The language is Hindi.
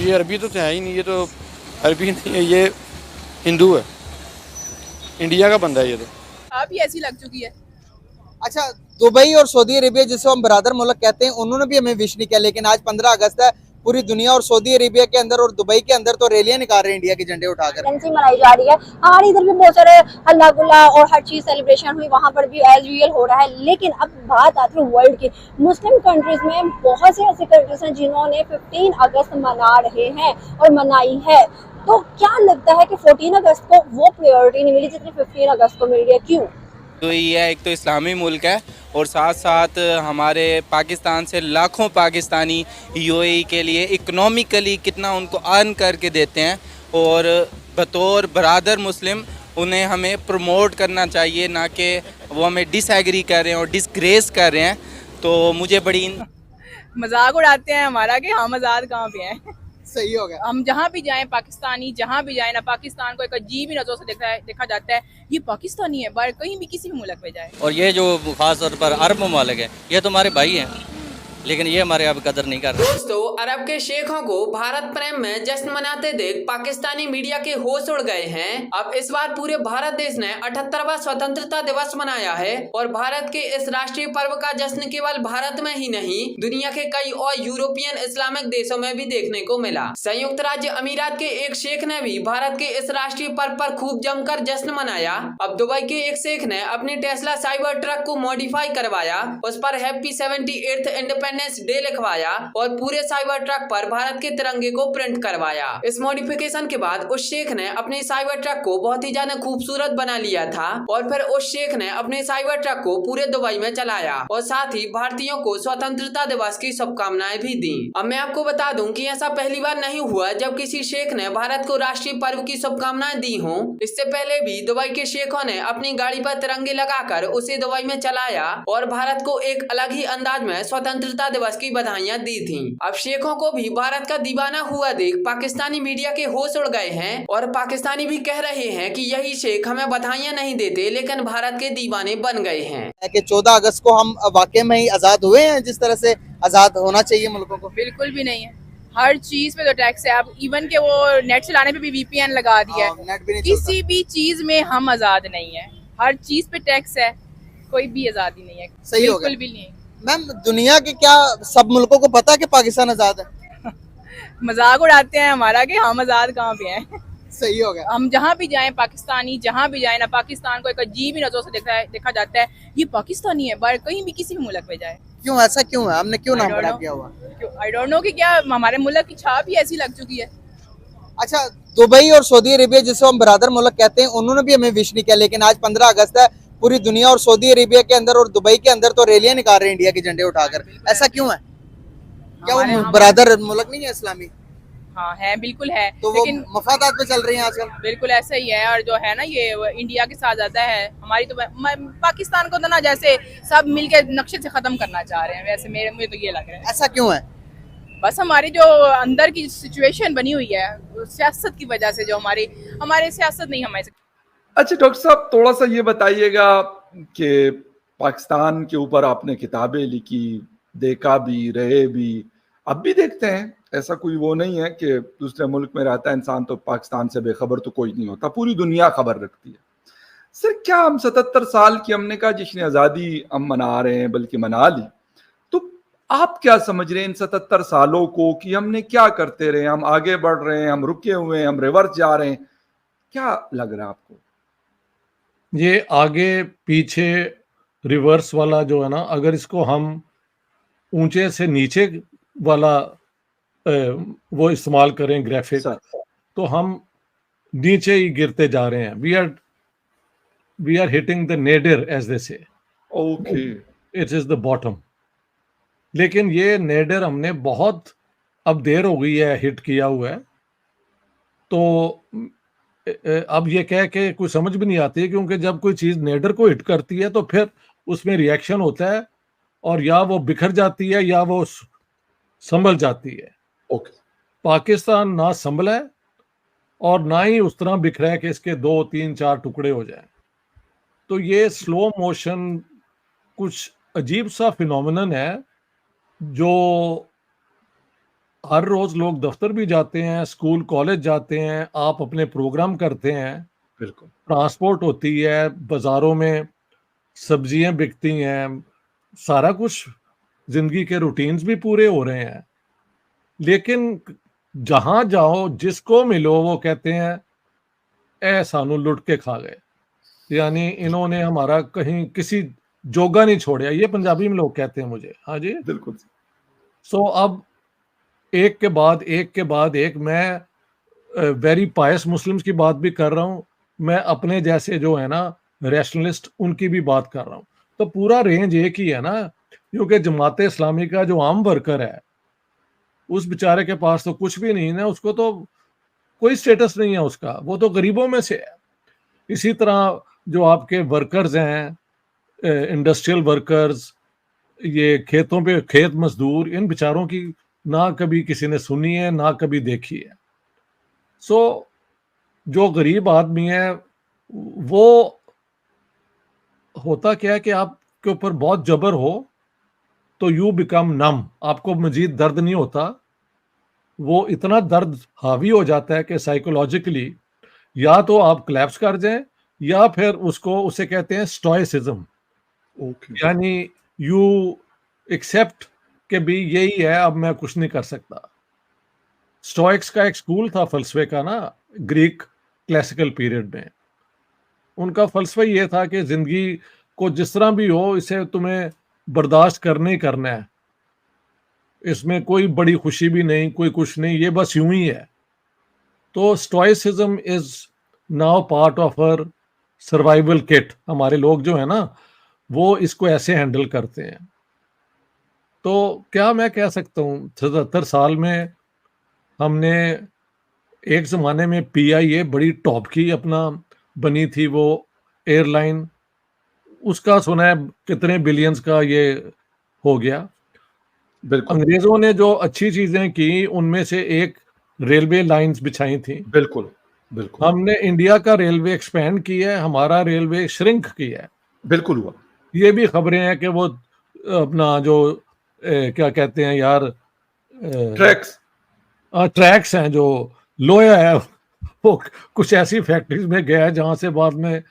ये अरबी तो है ही नहीं, ये तो अरबी नहीं है, ये हिंदू है, इंडिया का बंदा है ये तो। आप ही ऐसी लग चुकी है। अच्छा, दुबई और सऊदी अरेबिया जिसे हम बरादर मुल्क कहते हैं, उन्होंने भी हमें विश नहीं किया, लेकिन आज 15 अगस्त है, पूरी दुनिया और सऊदी अरेबिया के अंदर और दुबई के अंदर तो रैलियां निकाल रहे हैं इंडिया के झंडे उठाकर। मनाई जा रही है। हमारे इधर भी बहुत सारे हल्ला गुल्ला और हर चीज सेलिब्रेशन हुई, वहाँ पर भी एज यूजुअल हो रहा है। लेकिन अब बात आती है वर्ल्ड की, मुस्लिम कंट्रीज में बहुत से ऐसे कंट्रीज हैं जिन्होंने 15 अगस्त मना रहे हैं और मनाई है। तो क्या लगता है कि 14 अगस्त को वो प्रायोरिटी नहीं मिली जितनी 15 अगस्त को मिल रही है, क्यों? तो ये है, एक तो इस्लामी मुल्क है और साथ साथ हमारे पाकिस्तान से लाखों पाकिस्तानी यूएई के लिए इकोनॉमिकली कितना उनको अर्न करके देते हैं, और बतौर बरादर मुस्लिम उन्हें हमें प्रमोट करना चाहिए, ना कि वो हमें डिसएग्री कर रहे हैं और डिसग्रेस कर रहे हैं। तो मुझे बड़ी मजाक उड़ाते हैं हमारा कि हम आज़ाद कहाँ पे हैं। सही हो गया। हम जहाँ भी जाएं, पाकिस्तानी जहाँ भी जाएं ना, पाकिस्तान को एक अजीब ही नजरों से देखा जाता है, ये पाकिस्तानी है, बाहर कहीं भी किसी भी मुल्क में जाए। और ये जो खास तौर पर अरब ममालिक है, ये तो हमारे भाई हैं, लेकिन ये हमारे अब कदर नहीं कर रहे। दोस्तों, अरब के शेखों को भारत प्रेम में जश्न मनाते देख पाकिस्तानी मीडिया के होश उड़ गए हैं। अब इस बार पूरे भारत देश ने 78वां स्वतंत्रता दिवस मनाया है और भारत के इस राष्ट्रीय पर्व का जश्न केवल भारत में ही नहीं, दुनिया के कई और यूरोपियन इस्लामिक देशों में भी देखने को मिला। संयुक्त राज्य अमीरात के एक शेख ने भी भारत के इस राष्ट्रीय पर्व पर खूब जमकर जश्न मनाया। अब दुबई के एक शेख ने अपनी टेस्ला साइबर ट्रक को मॉडिफाई करवाया, उस पर हैप्पी 78th इंडिपेंडेंस डे लिखवाया और पूरे साइबर ट्रक पर भारत के तिरंगे को प्रिंट करवाया। इस मॉडिफिकेशन के बाद उस शेख ने अपने साइबर ट्रक को बहुत ही ज्यादा खूबसूरत बना लिया था और फिर उस शेख ने अपने साइबर ट्रक को पूरे दुबई में चलाया और साथ ही भारतीयों को स्वतंत्रता दिवस की शुभकामनाएं भी दी। अब मैं आपको बता दूं कि ऐसा पहली बार नहीं हुआ जब किसी शेख ने भारत को राष्ट्रीय पर्व की शुभकामनाएं दी हों। इससे पहले भी दुबई के शेखों ने अपनी गाड़ी पर तिरंगे लगाकर उसे दुबई में चलाया और भारत को एक अलग ही अंदाज में स्वतंत्रता दिवस की बधाइयां दी थी। अब शेखों को भी भारत का दीवाना हुआ देख पाकिस्तानी मीडिया के होश उड़ गए हैं और पाकिस्तानी भी कह रहे हैं कि यही शेख हमें बधाइयां नहीं देते लेकिन भारत के दीवाने बन गए हैं। कि 14 अगस्त को हम वाकई में ही आजाद हुए हैं जिस तरह से आजाद होना चाहिए मुल्कों को? बिल्कुल भी नहीं है, हर चीज पे तो टैक्स है। अब इवन के वो नेट चलाने पे भी VPN लगा दिया है। नेट भी नहीं किसी भी चीज में हम आजाद नहीं है, हर चीज पे टैक्स है, कोई भी आजादी नहीं है। सही हो गया। बिल्कुल भी नहीं। मैम, दुनिया के क्या सब मुल्कों को पता है कि पाकिस्तान आजाद है? मजाक उड़ाते हैं हमारा कि हम आजाद कहाँ पे हैं। सही हो गया। हम जहाँ भी जाएं, पाकिस्तानी जहाँ भी जाएं ना, पाकिस्तान को एक अजीब ही नजरों से देखा जाता है, ये पाकिस्तानी है, बाहर कहीं भी किसी भी मुल्क में जाए। क्यों ऐसा क्यों है? हमने क्यों नाम खराब किया हुआ? आई डोंट नो कि क्या हमारे मुल्क की छाप ही ऐसी लग चुकी है। अच्छा, दुबई और सऊदी अरेबिया जिसे हम बरादर मुल्क कहते हैं, उन्होंने भी हमें विश नहीं किया, लेकिन आज 15 अगस्त है, पूरी दुनिया और सऊदी अरेबिया के अंदर और दुबई के अंदर तो रैलियां निकाल रहे हैं इंडिया के झंडे उठाकर। ऐसा क्यों है? क्या वो बरादर मुल्क नहीं है इस्लामी? हाँ है, बिल्कुल है, तो वो लेकिन मफादात पे चल रही हैं आजकल। बिल्कुल ऐसा ही है। और जो है ना, ये इंडिया के साथ ज्यादा है हमारी, तो पाकिस्तान को तो ना जैसे सब मिलके नक्शे से खत्म करना चाह रहे हैं, वैसे मुझे तो ये लग रहा है। ऐसा क्यों है? बस हमारी जो अंदर की सिचुएशन बनी हुई है सियासत की वजह से, जो हमारे सियासत नहीं हमारे। अच्छा डॉक्टर साहब, थोड़ा सा ये बताइएगा कि पाकिस्तान के ऊपर आपने किताबें लिखी, देखा भी, रहे भी, अब भी देखते हैं। ऐसा कोई वो नहीं है कि दूसरे मुल्क में रहता है इंसान तो पाकिस्तान से बेखबर तो कोई नहीं होता, पूरी दुनिया खबर रखती है। सर, क्या हम 77 साल की हमने कहा जश्न आज़ादी हम मना रहे हैं, बल्कि मना ली, तो आप क्या समझ रहे हैं इन 77 सालों को कि हमने क्या करते रहे? हम आगे बढ़ रहे हैं, हम रुके हुए हैं, हम रिवर्स जा रहे हैं? क्या लग रहा है आपको? ये आगे पीछे रिवर्स वाला जो है ना, अगर इसको हम ऊंचे से नीचे वाला वो इस्तेमाल करें ग्राफिक, तो हम नीचे ही गिरते जा रहे हैं। We are hitting the nadir as they say. Okay, it is the bottom. लेकिन ये नेडर हमने बहुत अब देर हो गई है हिट किया हुआ है, तो अब ये कह के कोई समझ भी नहीं आती है, क्योंकि जब कोई चीज नेडर को हिट करती है तो फिर उसमें रिएक्शन होता है और या वो बिखर जाती है या वो संभल जाती है। ओके, पाकिस्तान ना संभला है और ना ही उस तरह बिखरा है कि इसके 2 3 4 टुकड़े हो जाएं। तो ये स्लो मोशन कुछ अजीब सा फिनोमिनन है जो हर रोज लोग दफ्तर भी जाते हैं, स्कूल कॉलेज जाते हैं, आप अपने प्रोग्राम करते हैं, बिल्कुल ट्रांसपोर्ट होती है, बाजारों में सब्जियां बिकती हैं, सारा कुछ, जिंदगी के रूटीन्स भी पूरे हो रहे हैं। लेकिन जहां जाओ जिसको मिलो वो कहते हैं ए सानू लुट के खा गए, यानी इन्होंने हमारा कहीं किसी जोगा नहीं छोड़ा। ये पंजाबी में लोग कहते हैं मुझे। हाँ जी। बिल्कुल। सो अब एक के बाद एक के बाद एक, मैं वेरी पायस मुस्लिम्स की बात भी कर रहा हूँ, मैं अपने जैसे जो है ना रैशनलिस्ट उनकी भी बात कर रहा हूँ। तो पूरा रेंज एक ही है ना, क्योंकि जमात इस्लामी का जो आम वर्कर है उस बेचारे के पास तो कुछ भी नहीं है, उसको तो कोई स्टेटस नहीं है उसका, वो तो गरीबों में से है। इसी तरह जो आपके वर्कर्स हैं, इंडस्ट्रियल वर्कर्स, ये खेतों पे खेत मजदूर, इन बेचारों की ना कभी किसी ने सुनी है ना कभी देखी है। सो जो गरीब आदमी है वो, होता क्या है कि आपके ऊपर बहुत जबर हो तो यू बिकम नम, आपको मजीद दर्द नहीं होता, वो इतना दर्द हावी हो जाता है कि साइकोलॉजिकली या तो आप क्लैप्स कर जाएं या फिर उसे कहते हैं स्टोइसिज्म, ओके। यानी यू एक्सेप्ट कि भी यही है, अब मैं कुछ नहीं कर सकता। स्टोइक्स का एक स्कूल था फलसफे का ना, ग्रीक क्लासिकल पीरियड में। उनका फलसफा ये था कि जिंदगी को जिस तरह भी हो इसे तुम्हें बर्दाश्त करना ही करना है, इसमें कोई बड़ी खुशी भी नहीं, कोई कुछ नहीं, ये बस यूं ही है। तो stoicism is now part of her survival kit. हमारे लोग जो है ना वो इसको ऐसे हैंडल करते हैं। तो क्या मैं कह सकता हूँ, 77 साल में हमने, एक ज़माने में PIA बड़ी टॉप की अपना बनी थी वो एयरलाइन, उसका सुना है कितने बिलियंस का ये हो गया। बिल्कुल अंग्रेजों ने जो अच्छी चीज़ें की उनमें से एक रेलवे लाइंस बिछाई थी। बिल्कुल बिल्कुल हमने इंडिया का रेलवे एक्सपेंड किया है, हमारा रेलवे श्रिंक किया है। बिल्कुल हुआ। ये भी खबरें हैं कि वो अपना जो क्या कहते हैं यार, ट्रैक्स। ट्रैक्स हैं जो लोया है वो कुछ ऐसी फैक्ट्रीज में गया है जहां से बाद में